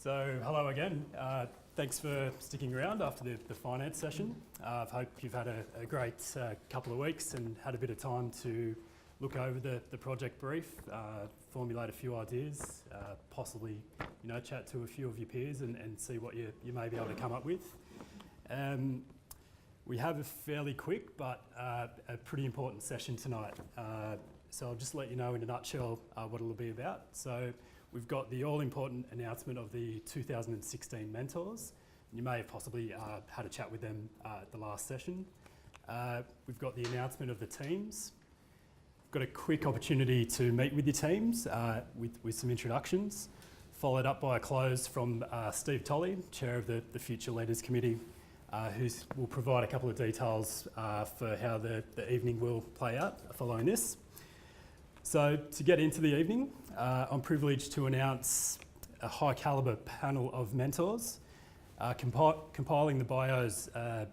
So hello again. Thanks for sticking around after the finance session. I hope you've had a great couple of weeks and had a bit of time to look over the project brief, formulate a few ideas, possibly chat to a few of your peers and see what you may be able to come up with. We have a fairly quick but a pretty important session tonight. So I'll just let you know in a nutshell what it'll be about. So we've got the all-important announcement of the 2016 mentors. You may have possibly had a chat with them at the last session. We've got the announcement of the teams. We've got a quick opportunity to meet with your teams with some introductions, followed up by a close from Steve Tolley, Chair of the Future Leaders Committee, who will provide a couple of details for how the evening will play out following this. So to get into the evening, I'm privileged to announce a high calibre panel of mentors. Compiling the bios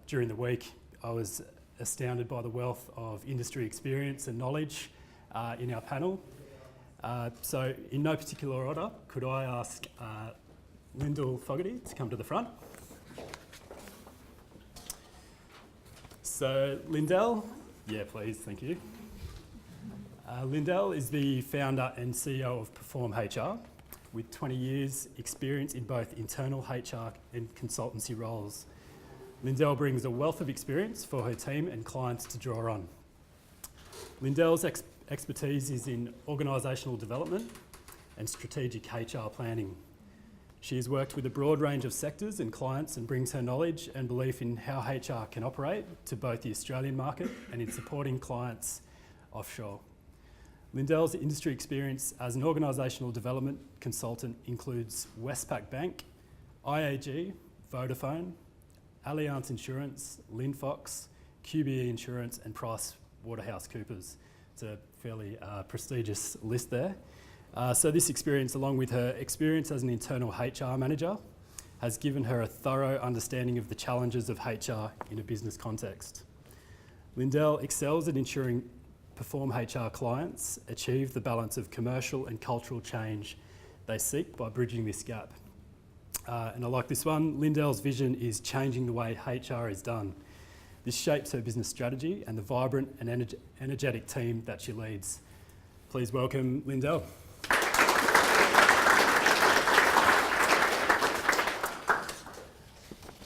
during the week, I was astounded by the wealth of industry experience and knowledge in our panel. So in no particular order, could I ask Lyndall Fogarty to come to the front? So Lyndall, yeah please, thank you. Lyndall is the founder and CEO of Perform HR, with 20 years experience in both internal HR and consultancy roles. Lyndall brings a wealth of experience for her team and clients to draw on. Lyndall's expertise is in organisational development and strategic HR planning. She has worked with a broad range of sectors and clients and brings her knowledge and belief in how HR can operate to both the Australian market and in supporting clients offshore. Lyndall's industry experience as an organisational development consultant includes Westpac Bank, IAG, Vodafone, Allianz Insurance, Linfox, QBE Insurance and PricewaterhouseCoopers. It's a fairly prestigious list there. So this experience, along with her experience as an internal HR manager, has given her a thorough understanding of the challenges of HR in a business context. Lyndall excels at ensuring Perform HR clients achieve the balance of commercial and cultural change they seek by bridging this gap. And I like this one. Lyndall's vision is changing the way HR is done. This shapes her business strategy and the vibrant and energetic team that she leads. Please welcome Lyndall.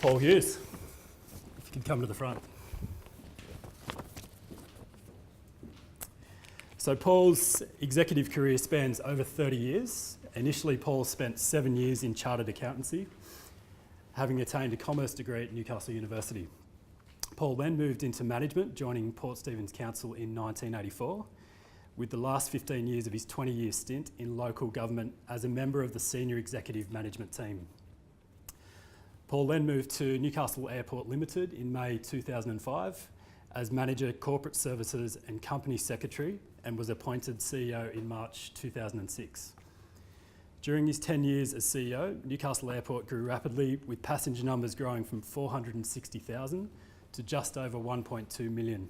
Paul Hughes, if you could come to the front. So Paul's executive career spans over 30 years. Initially, Paul spent 7 years in chartered accountancy, having attained a commerce degree at Newcastle University. Paul then moved into management, joining Port Stephens Council in 1984, with the last 15 years of his 20-year stint in local government as a member of the senior executive management team. Paul then moved to Newcastle Airport Limited in May 2005 as Manager Corporate Services and Company Secretary, and was appointed CEO in March 2006. During his 10 years as CEO, Newcastle Airport grew rapidly, with passenger numbers growing from 460,000 to just over 1.2 million,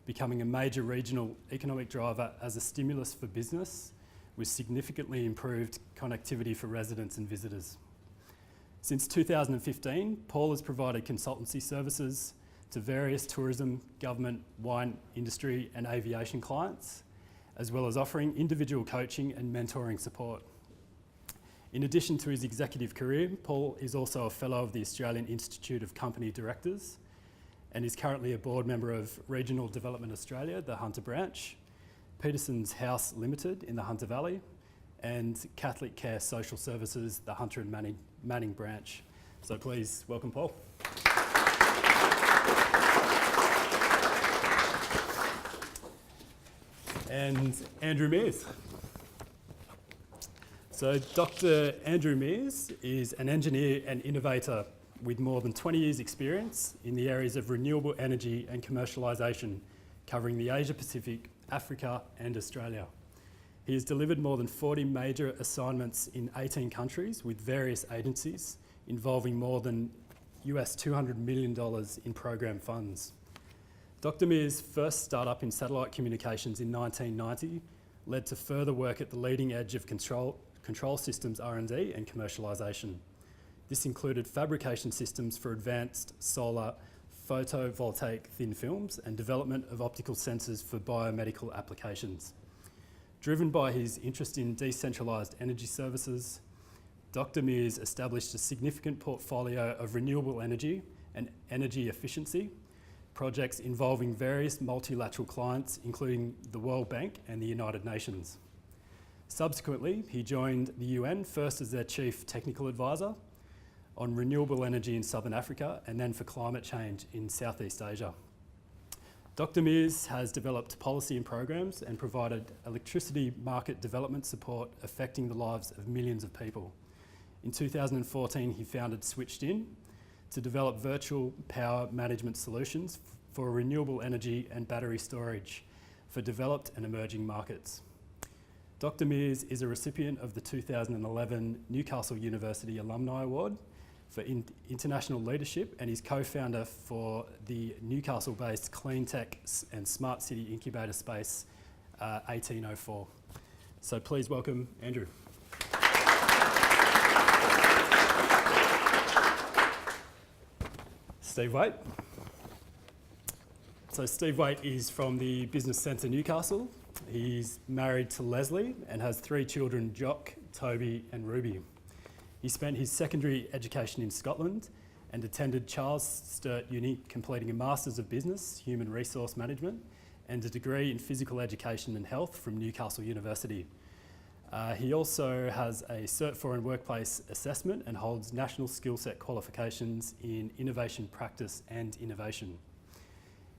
becoming a major regional economic driver as a stimulus for business, with significantly improved connectivity for residents and visitors. Since 2015, Paul has provided consultancy services to various tourism, government, wine industry and aviation clients, as well as offering individual coaching and mentoring support. In addition to his executive career, Paul is also a Fellow of the Australian Institute of Company Directors and is currently a board member of Regional Development Australia, the Hunter branch, Peterson's House Limited in the Hunter Valley, and Catholic Care Social Services, the Hunter and Manning branch. So please welcome Paul. And Andrew Mears. So Dr. Andrew Mears is an engineer and innovator with more than 20 years experience in the areas of renewable energy and commercialisation, covering the Asia Pacific, Africa and Australia. He has delivered more than 40 major assignments in 18 countries with various agencies involving more than US $200 million in program funds. Dr. Mears' first startup in satellite communications in 1990 led to further work at the leading edge of control systems R&D and commercialisation. This included fabrication systems for advanced solar photovoltaic thin films and development of optical sensors for biomedical applications. Driven by his interest in decentralised energy services, Dr. Mears established a significant portfolio of renewable energy and energy efficiency projects involving various multilateral clients, including the World Bank and the United Nations. Subsequently, he joined the UN, first as their chief technical advisor on renewable energy in Southern Africa and then for climate change in Southeast Asia. Dr. Mears has developed policy and programs and provided electricity market development support affecting the lives of millions of people. In 2014, he founded Switched In to develop virtual power management solutions for renewable energy and battery storage for developed and emerging markets. Dr. Mears is a recipient of the 2011 Newcastle University Alumni Award for international leadership and is co-founder for the Newcastle-based clean tech and smart city incubator space 1804. So please welcome Andrew. Steve Waite. So Steve Waite is from the Business Centre Newcastle. He's married to Leslie and has 3 children, Jock, Toby and Ruby. He spent his secondary education in Scotland and attended Charles Sturt Uni, completing a Masters of Business, Human Resource Management and a degree in Physical Education and Health from Newcastle University. He also has a Cert 4 in Workplace Assessment and holds National Skill Set qualifications in Innovation Practice and Innovation.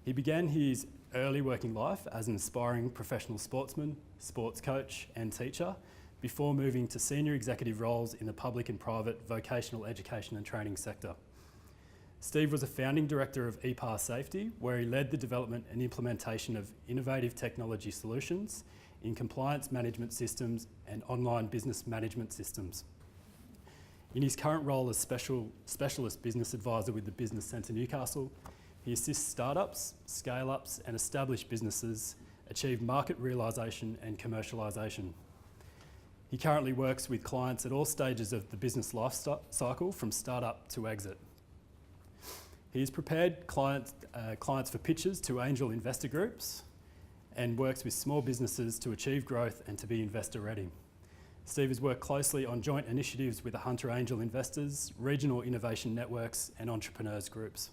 He began his early working life as an aspiring professional sportsman, sports coach and teacher before moving to senior executive roles in the public and private vocational education and training sector. Steve was a founding director of EPAR Safety, where he led the development and implementation of innovative technology solutions in compliance management systems and online business management systems. In his current role as specialist business advisor with the Business Centre Newcastle, he assists startups, scale-ups and established businesses achieve market realisation and commercialisation. He currently works with clients at all stages of the business life cycle, from startup to exit. He has prepared clients for pitches to angel investor groups and works with small businesses to achieve growth and to be investor ready. Steve has worked closely on joint initiatives with the Hunter Angel investors, regional innovation networks and entrepreneurs groups.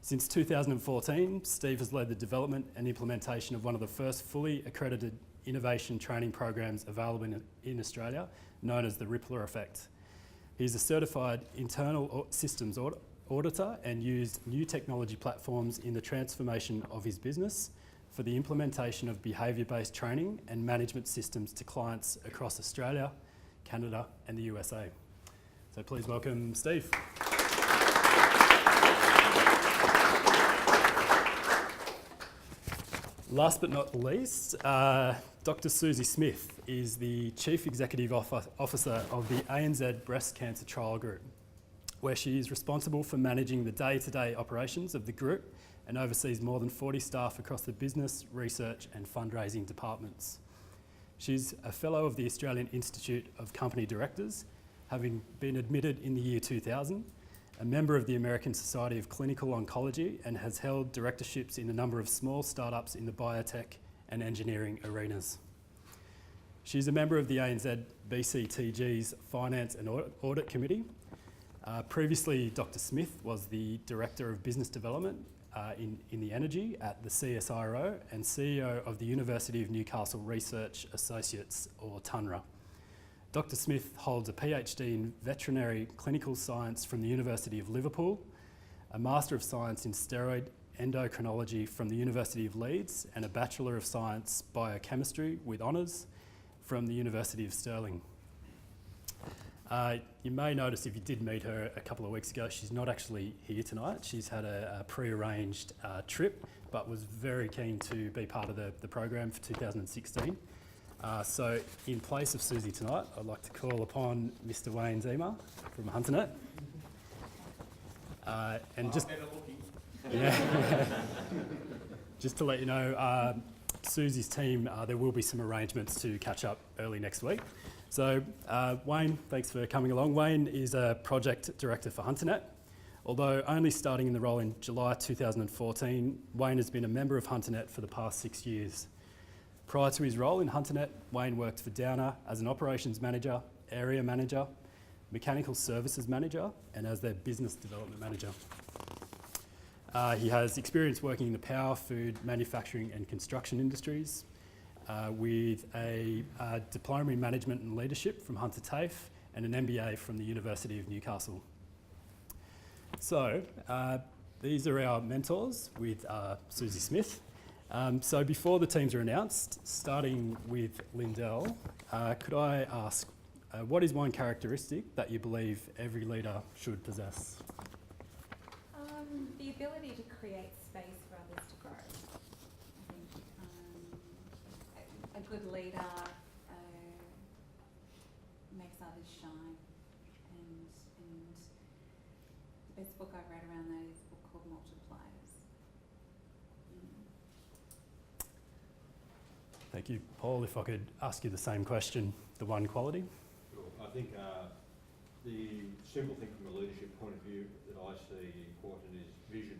Since 2014, Steve has led the development and implementation of one of the first fully accredited innovation training programs available in Australia, known as the Rippler Effect. He's a certified internal systems auditor and used new technology platforms in the transformation of his business for the implementation of behaviour-based training and management systems to clients across Australia, Canada and the USA. So please welcome Steve. Last but not least, Dr. Susie Smith is the Chief Executive Officer of the ANZ Breast Cancer Trial Group, where she is responsible for managing the day-to-day operations of the group and oversees more than 40 staff across the business, research and fundraising departments. She's a Fellow of the Australian Institute of Company Directors, having been admitted in the year 2000, a member of the American Society of Clinical Oncology, and has held directorships in a number of small startups in the biotech and engineering arenas. She's a member of the ANZ BCTG's Finance and Audit Committee. Previously, Dr. Smith was the Director of Business Development in the Energy at the CSIRO and CEO of the University of Newcastle Research Associates, or TUNRA. Dr. Smith holds a PhD in Veterinary Clinical Science from the University of Liverpool, a Master of Science in Steroid Endocrinology from the University of Leeds, and a Bachelor of Science Biochemistry with honours from the University of Stirling. You may notice, if you did meet her a couple of weeks ago, she's not actually here tonight. She's had a pre-arranged trip, but was very keen to be part of the program for 2016. So in place of Susie tonight, I'd like to call upon Mr. Wayne Zima from HunterNet. And just, just to let you know, Susie's team, there will be some arrangements to catch up early next week. So Wayne, thanks for coming along. Wayne is a project director for HunterNet. Although only starting in the role in July 2014, Wayne has been a member of HunterNet for the past 6 years. Prior to his role in HunterNet, Wayne worked for Downer as an operations manager, area manager, mechanical services manager, and as their business development manager. He has experience working in the power, food, manufacturing and construction industries with a diploma in management and leadership from Hunter TAFE and an MBA from the University of Newcastle. So these are our mentors with Susie Smith. So before the teams are announced, starting with Lindell, could I ask, what is one characteristic that you believe every leader should possess? The ability to create space for others to grow. I think a good leader makes others shine. And the best book I've read around that is a book called Multipliers. Thank you. Paul, if I could ask you the same question, the one quality? Sure. I think the simple thing from a leadership point of view that I see important is vision.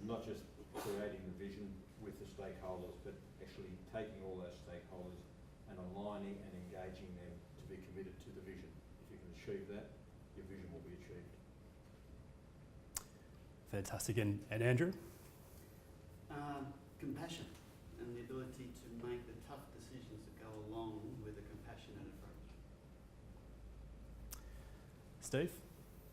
Not just creating the vision with the stakeholders, but actually taking all those stakeholders and aligning and engaging them to be committed to the vision. If you can achieve that, your vision will be achieved. Fantastic. And Andrew? Compassion and the ability to make the tough decisions that go along with a compassionate approach. Steve?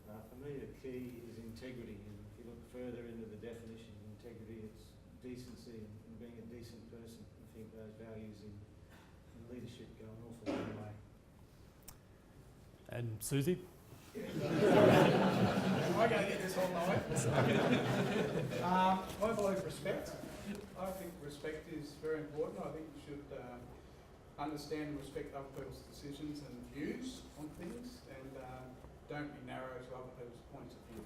For me, the key is integrity. And if you look further into the definition of integrity, it's decency and being a decent person. I think those values in leadership go an awful long way. And Susie? Am I going to get this all night? I believe respect. I think respect is very important. I think you should understand and respect other people's decisions and views on things, and don't be narrow to other people's points of view.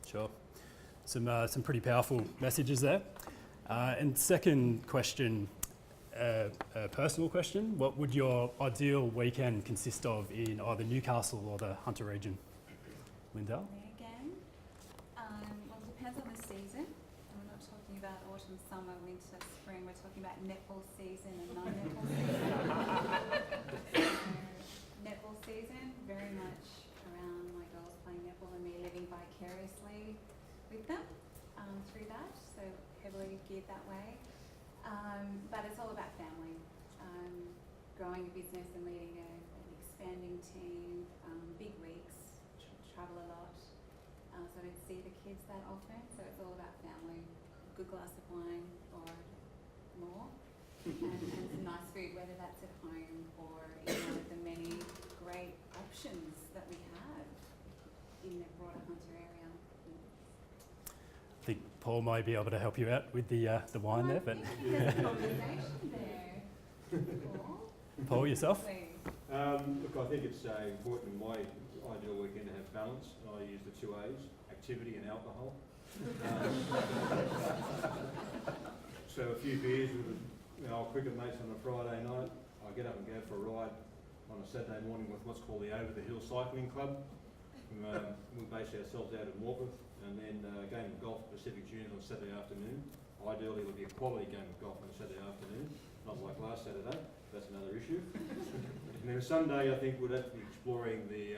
Sure. Some pretty powerful messages there. And second question, a personal question. What would your ideal weekend consist of in either Newcastle or the Hunter region? Lindell? Me again. Well, it depends on the season. We're not talking about autumn, summer, winter, spring. We're talking about netball season and non-netball season. Netball season, very much around my girls playing netball and me living vicariously with them through that, so heavily geared that way. But it's all about family. Growing a business and leading an expanding team, big weeks, travel a lot. So I don't see the kids that often, so it's all about family. A good glass of wine or more, and some nice food, whether that's at home or in one of the many great options that we have in the broader Hunter area. I think Paul might be able to help you out with the wine there, but There's a conversation there. Paul, yourself? Please. Look, I think it's important in my ideal weekend to have balance. I use the 2 A's, activity and alcohol. So a few beers with old cricket mates on a Friday night. I get up and go for a ride on a Saturday morning with what's called the Over the Hill Cycling Club. We base ourselves out in Morpeth, and then a game of golf at Pacific Juniors on Saturday afternoon. Ideally, it would be a quality game of golf on a Saturday afternoon, not like last Saturday. That's another issue. And then Sunday, I think we'd have to be exploring the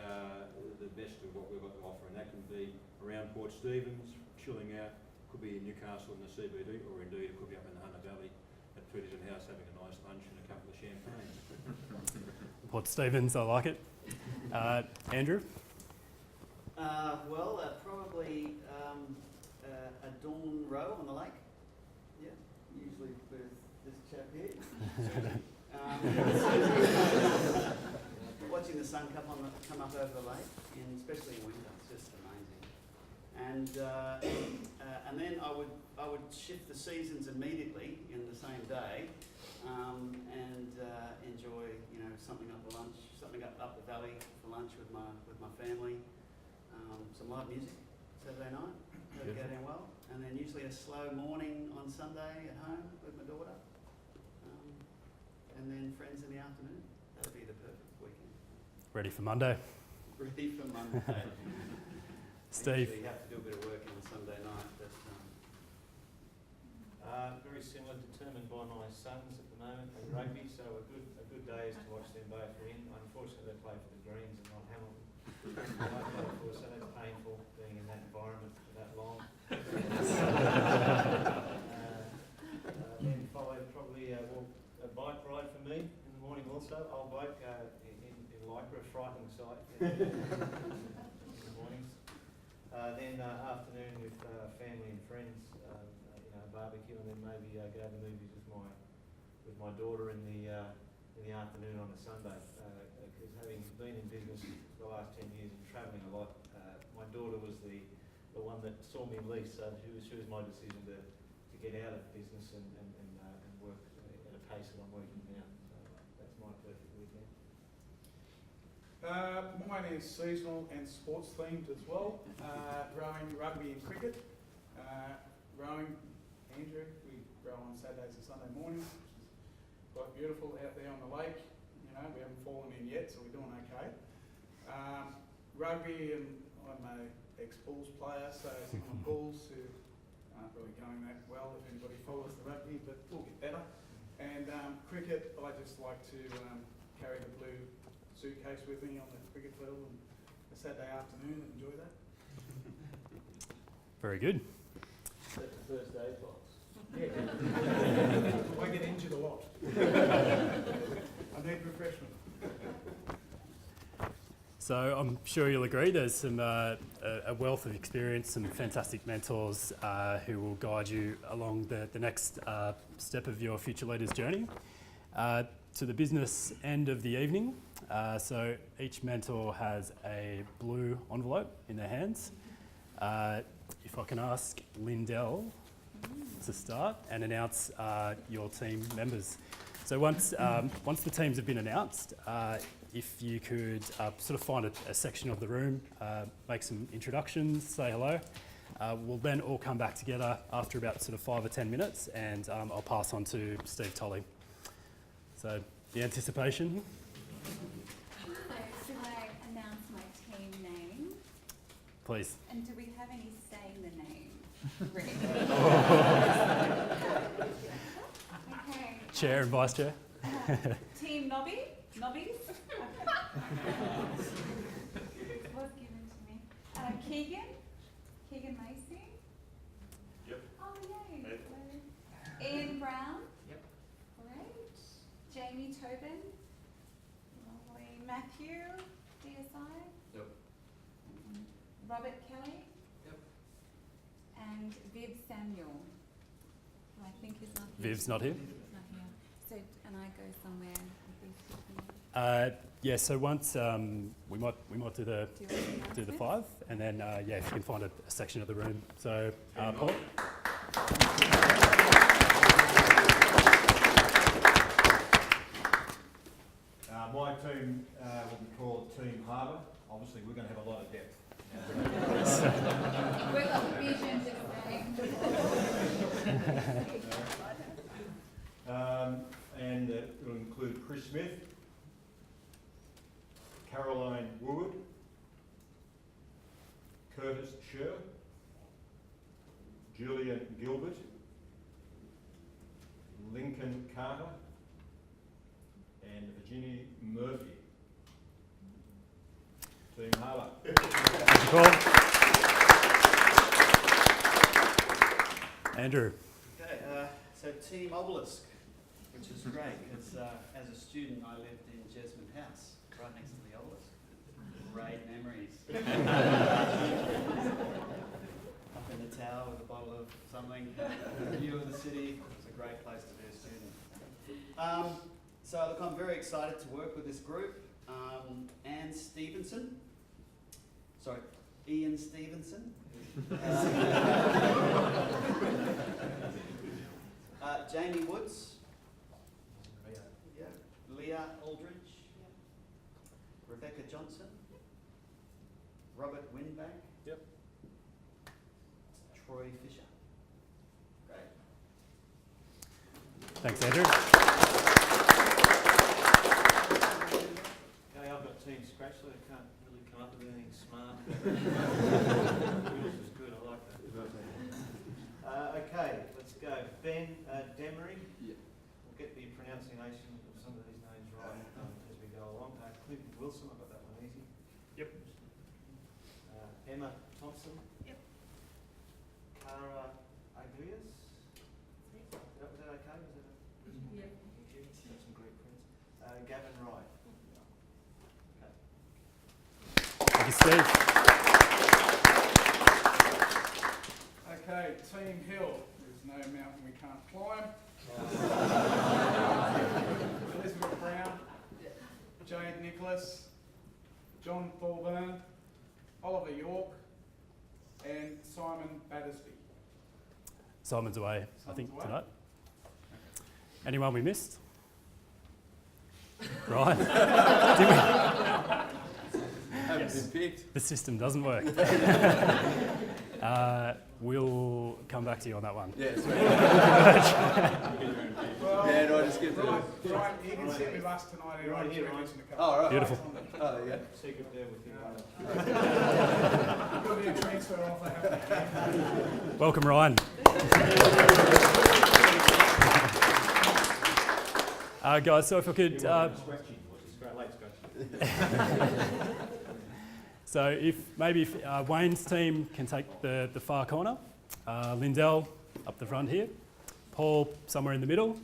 best of what we've got to offer, and that can be around Port Stephens, chilling out. Could be in Newcastle in the CBD, or indeed it could be up in the Hunter Valley at Peterson House having a nice lunch and a couple of champagnes. Port Stephens, I like it. Andrew? Probably a dawn row on the lake. Yeah, usually with this chap here. Watching the sun come up over the lake, and especially in winter, it's just amazing. And then I would shift the seasons immediately in the same day, and enjoy something up the valley for lunch with my family. Some live music Saturday night, that'll go down well, and then usually a slow morning on Sunday at home with my daughter, and then friends in the afternoon. That'll be the perfect weekend. Ready for Monday? Ready for Monday. Steve? Actually, have to do a bit of work on a Sunday night, but Very similar, determined by my sons at the moment in rugby, so a good day is to watch them both win. Unfortunately, they play for the Greens and not Hamilton. I played for, so that's painful being in that environment for that long. Then followed probably a bike ride for me in the morning also. Old bloke in Lycra, a frightening sight in the mornings. Then afternoon with family and friends, barbecue, and then maybe go to the movies with my daughter in the afternoon on a Sunday. Because having been in business for the last 10 years and travelling a lot, my daughter was the one that saw me least. So she was my decision to get out of business and work at a pace that I'm working now. So that's my perfect weekend. Mine is seasonal and sports themed as well. Rowing, rugby and cricket. Rowing, Andrew, we row on Saturdays and Sunday mornings, which is quite beautiful out there on the lake. You know, we haven't fallen in yet, so we're doing okay. Rugby, and I'm a ex-Bulls player, so some of the Bulls who aren't really going that well if anybody follows the rugby, but we'll get better. And cricket, I just like to carry the blue suitcase with me on the cricket field on a Saturday afternoon and enjoy that. Very good. That's the first aid box. Yeah. I get injured a lot. I need refreshment. So I'm sure you'll agree there's some a wealth of experience, some fantastic mentors who will guide you along the next step of your future leaders journey. To the business end of the evening, so each mentor has a blue envelope in their hands. If I can ask Lindell to start and announce your team members. So once the teams have been announced, if you could sort of find a section of the room, make some introductions, say hello. We'll then all come back together after about sort of 5 or 10 minutes, and I'll pass on to Steve Tolley. So the anticipation. So should I announce my team name? Please. And do we have any say in the name? Ready? Okay. Chair and Vice Chair. Team Nobby? Nobbies? Was given to me. Keegan Macy? Yep. Oh, yay. Hey. Hello. Ian Brown? Yep. Great. Jamie Tobin? Lovely. Matthew, DSI? Yep. Robert Kelly? Yep. And Viv Samuel, who I think is not here. Viv's not here. He's not here. So, and I go somewhere with these people. Yeah. So once we might do the Do you want to do the announcements? 5, and then yeah, if you can find a section of the room. So Paul. My team will be called Team Harbour. Obviously, we're going to have a lot of depth. We've got the vision to And it will include Chris Smith, Caroline Wood, Curtis Sher, Julian Gilbert, Lincoln Carter, and Virginia Murphy. Team Harbour. Thank you, Paul. Andrew. Okay, so Team Obelisk, which is great because as a student I lived in Jesmond House, right next to the obelisk. Great memories. Up in the tower with a bottle of something, view of the city. It was a great place to be a student. So look, I'm very excited to work with this group. Ian Stevenson. Jamie Woods. Yeah. Leah Aldridge. Rebecca Johnson. Robert Winbank. Yep. Troy Fisher. Great. Thanks, Andrew. Okay, I've got Team Scratchlet. I can't really come up with anything smart. Yours is good, I like that. Okay, let's go. Ben Demery. Yeah. We'll get the pronunciation of some of these names right as we go along. Clinton Wilson, I got that one easy. Yep. Emma Thompson. Yep. Cara Aglias. Was that okay? Was that Yeah. got some Greek friends. Gavin Wright. Okay. Thank you, Steve. Okay, Team Hill. There's no mountain we can't climb. Elizabeth Brown, Jade Nicholas, John Thorburn, Oliver York, and Simon Battersby. Simon's away, I think, Simon's away. tonight. Anyone we missed? Right. Haven't been picked. The system doesn't work. We'll come back to you on that one. Yes. Well, Yeah, no, I just get the. Right, you can sit with us tonight. Right Everyone here, can right. mention a couple. Oh, right. Beautiful. Oh, there you go. Secret there with you. Got to be a transfer offer happening. Welcome, Ryan. Guys, so if I could... So if Wayne's team can take the far corner, Lindell up the front here, Paul somewhere in the middle,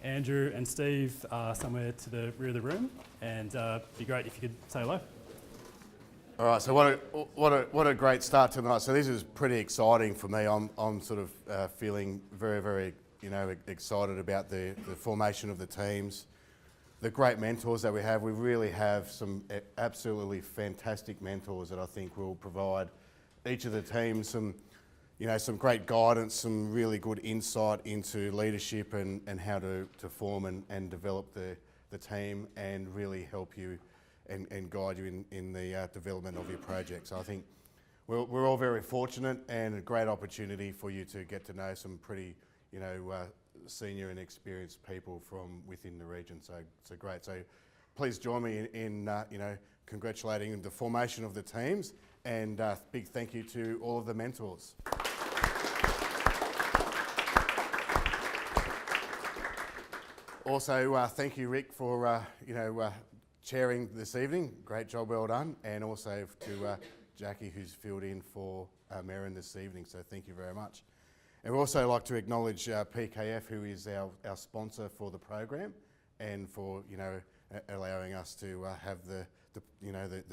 Andrew and Steve somewhere to the rear of the room, and it'd be great if you could say hello. All right, so what a great start tonight. So this is pretty exciting for me. I'm sort of feeling very excited about the formation of the teams, the great mentors that we have. We really have some absolutely fantastic mentors that I think will provide each of the teams some great guidance, some really good insight into leadership and how to form and develop the team and really help you and guide you in the development of your project. So I think we're all very fortunate and a great opportunity for you to get to know some pretty, senior and experienced people from within the region. So great. So please join me in congratulating the formation of the teams, and big thank you to all of the mentors. Also, thank you, Rick, for chairing this evening. Great job, well done. And also to Jackie, who's filled in for Merrin this evening. So thank you very much. And we'd also like to acknowledge PKF, who is our sponsor for the program, and for allowing us to have the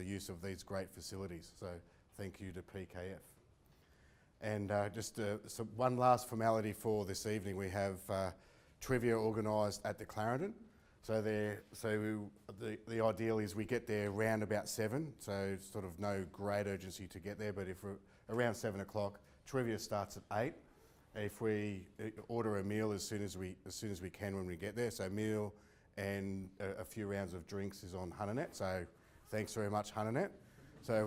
use of these great facilities. So thank you to PKF. And so one last formality for this evening. We have trivia organised at the Clarendon. So the ideal is we get there around about 7. So sort of no great urgency to get there. But if we're around 7 o'clock, trivia starts at 8. If we order a meal as soon as we can when we get there, so meal and a few rounds of drinks is on HunterNet. So thanks very much, HunterNet. So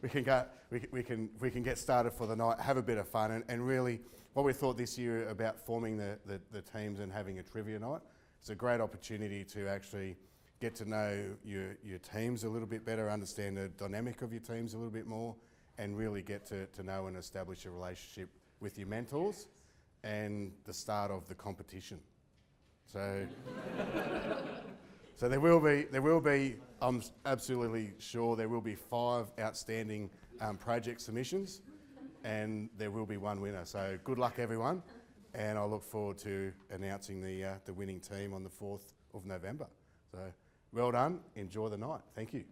we can get started for the night, have a bit of fun, and really what we thought this year about forming the teams and having a trivia night. It's a great opportunity to actually get to know your teams a little bit better, understand the dynamic of your teams a little bit more, and really get to know and establish a relationship with your mentors and the start of the competition. So there will be, I'm absolutely sure there will be 5 outstanding project submissions, and there will be 1 winner. So good luck, everyone, and I look forward to announcing the winning team on the 4th of November. So well done, enjoy the night. Thank you.